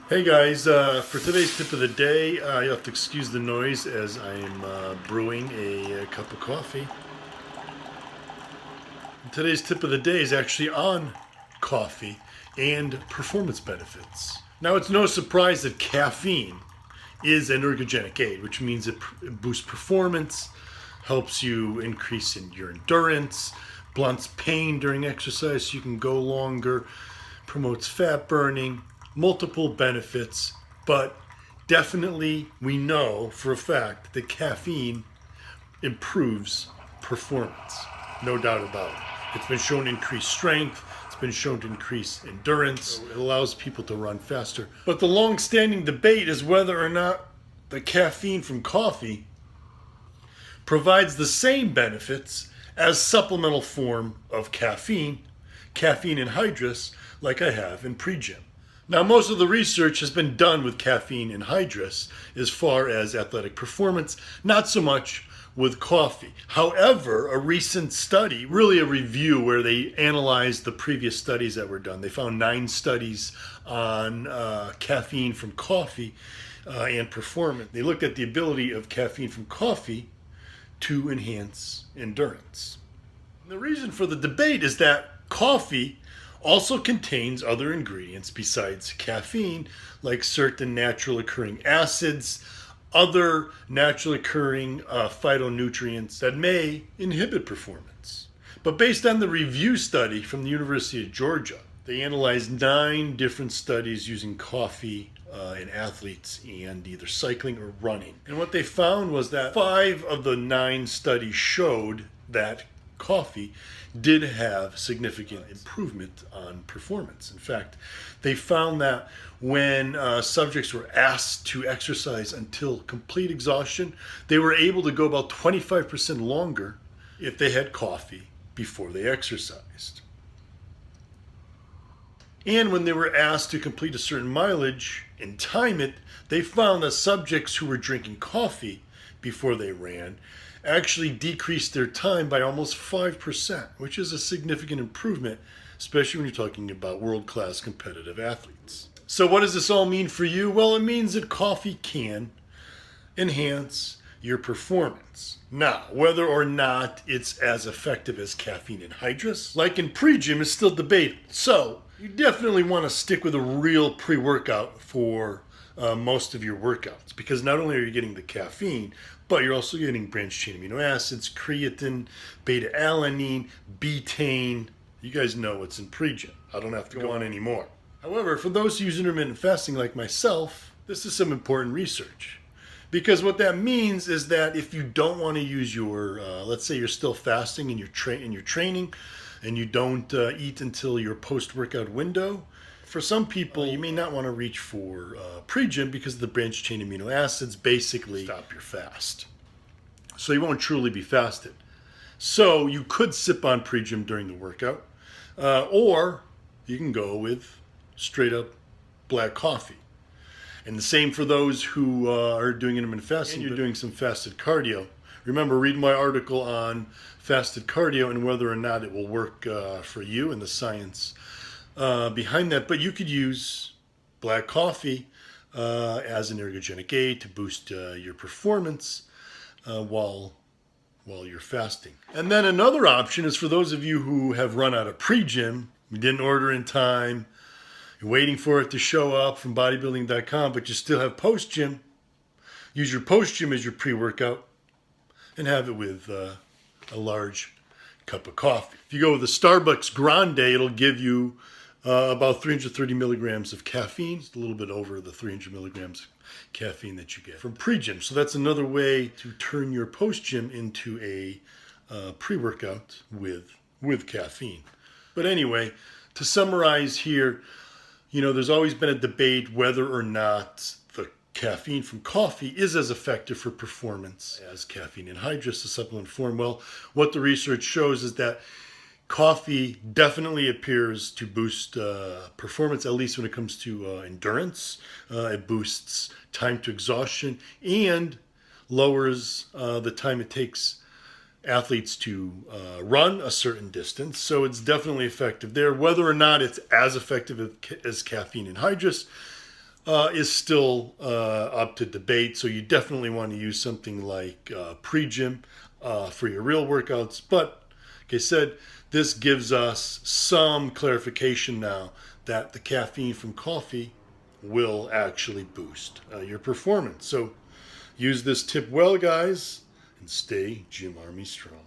Hey guys, for today's tip of the day, you'll have to excuse the noise as I am brewing a cup of coffee. Today's tip of the day is actually on coffee and performance benefits. Now, it's no surprise that caffeine is an ergogenic aid, which means it boosts performance, helps you increase in your endurance, blunts pain during exercise so you can go longer, promotes fat burning, multiple benefits, but definitely we know for a fact that caffeine improves performance. No doubt about it. It's been shown to increase strength, it's been shown to increase endurance, it allows people to run faster. But the long standing debate is whether or not the caffeine from coffee provides the same benefits as supplemental form of caffeine anhydrous, like I have in Pregym. Now, most of the research has been done with caffeine anhydrous as far as athletic performance, not so much with coffee. However, a recent study, really a review where they analyzed the previous studies that were done, they found 9 studies on caffeine from coffee and performance. They looked at the ability of caffeine from coffee to enhance endurance. The reason for the debate is that coffee also contains other ingredients besides caffeine, like certain natural occurring acids, other naturally occurring phytonutrients that may inhibit performance. But based on the review study from the University of Georgia, they analyzed 9 different studies using coffee in athletes and either cycling or running. And what they found was that 5 of the 9 studies showed that coffee did have significant improvement on performance. In fact, they found that when subjects were asked to exercise until complete exhaustion, they were able to go about 25% longer if they had coffee before they exercised. And when they were asked to complete a certain mileage and time it, they found that subjects who were drinking coffee before they ran actually decreased their time by almost 5%, which is a significant improvement, especially when you're talking about world-class competitive athletes. So what does this all mean for you? Well, it means that coffee can enhance your performance. Now, whether or not it's as effective as caffeine anhydrous, like in Pregym, is still debated. So you definitely want to stick with a real pre-workout for most of your workouts, because not only are you getting the caffeine, but you're also getting branched chain amino acids, creatine, beta alanine, betaine. You guys know what's in Pregym. I don't have to go on anymore. However, for those who use intermittent fasting like myself, this is some important research. Because what that means is that if you don't want to use your, let's say you're still fasting and you're training, and you don't eat until your post-workout window, for some people you may not want to reach for Pregym because the branched chain amino acids basically stop your fast. So you won't truly be fasted. So you could sip on Pregym during the workout, or you can go with straight up black coffee. And the same for those who are doing intermittent fasting. You're doing some fasted cardio. Remember, read my article on fasted cardio and whether or not it will work for you and the science behind that. But you could use black coffee as an ergogenic aid to boost your performance while you're fasting. And then another option is for those of you who have run out of Pregym, you didn't order in time, you're waiting for it to show up from bodybuilding.com, but you still have post-gym. Use your post-gym as your pre-workout and have it with a large cup of coffee. If you go with a Starbucks Grande, it'll give you about 330 milligrams of caffeine. It's a little bit over the 300 milligrams of caffeine that you get from Pregym. So that's another way to turn your post-gym into a pre-workout with caffeine. But anyway, to summarize here, there's always been a debate whether or not the caffeine from coffee is as effective for performance as caffeine anhydrous, a supplement form. Well, what the research shows is that coffee definitely appears to boost performance, at least when it comes to endurance. It boosts time to exhaustion and lowers the time it takes athletes to run a certain distance. So it's definitely effective there. Whether or not it's as effective as caffeine anhydrous, is still up to debate. So you definitely want to use something like pre-gym for your real workouts. But like I said, this gives us some clarification now that the caffeine from coffee will actually boost your performance. So use this tip well, guys, and stay Gym Army strong.